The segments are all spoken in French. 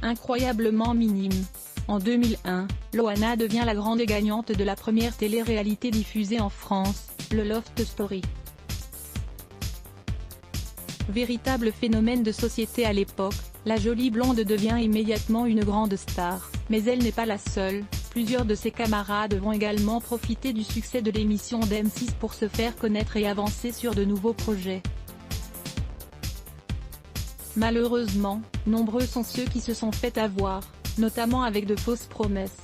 incroyablement minime. En 2001, Loana devient la grande gagnante de la première télé-réalité diffusée en France, le Loft Story. Véritable phénomène de société à l'époque, la jolie blonde devient immédiatement une grande star, mais elle n'est pas la seule, plusieurs de ses camarades vont également profiter du succès de l'émission d'M6 pour se faire connaître et avancer sur de nouveaux projets. Malheureusement, nombreux sont ceux qui se sont fait avoir, notamment avec de fausses promesses.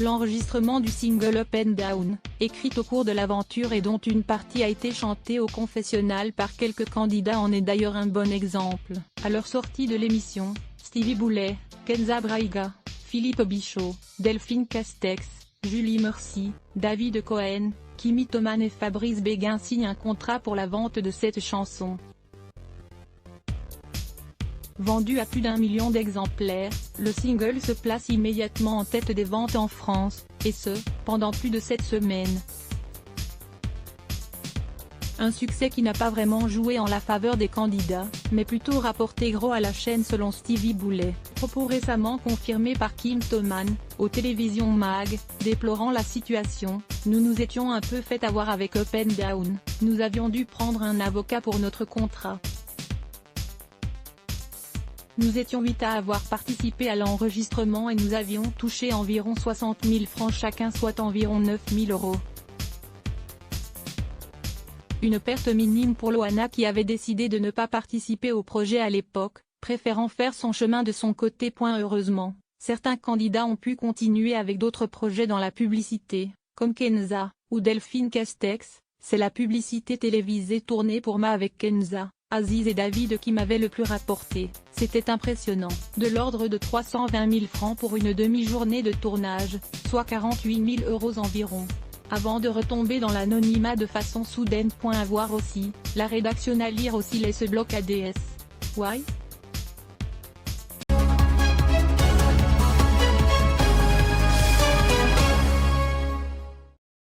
L'enregistrement du single Up and Down, écrit au cours de l'aventure et dont une partie a été chantée au confessionnal par quelques candidats en est d'ailleurs un bon exemple. À leur sortie de l'émission, Stevie Boulet, Kenza Braiga, Philippe Bichot, Delphine Castex, Julie Merci, David Cohen, Kimi Thoman et Fabrice Béguin signent un contrat pour la vente de cette chanson. Vendu à plus d'1 million d'exemplaires, le single se place immédiatement en tête des ventes en France, et ce, pendant plus de 7 semaines. Un succès qui n'a pas vraiment joué en la faveur des candidats, mais plutôt rapporté gros à la chaîne selon Stevie Boulet, propos récemment confirmés par Kim Thoman, aux télévisions Mag, déplorant la situation. Nous nous étions un peu fait avoir avec Up and Down, nous avions dû prendre un avocat pour notre contrat. Nous étions 8 à avoir participé à l'enregistrement et nous avions touché environ 60 000 francs chacun, soit environ 9 000 €. Une perte minime pour Loana qui avait décidé de ne pas participer au projet à l'époque, préférant faire son chemin de son côté. Heureusement, certains candidats ont pu continuer avec d'autres projets dans la publicité, comme Kenza, ou Delphine Castex. C'est la publicité télévisée tournée pour Ma avec Kenza, Aziz et David qui m'avait le plus rapporté. C'était impressionnant, de l'ordre de 320 000 francs pour une demi-journée de tournage, soit 48 000 € environ. Avant de retomber dans l'anonymat de façon soudaine. À voir aussi, la rédaction à lire aussi les ce bloc ADS. Why?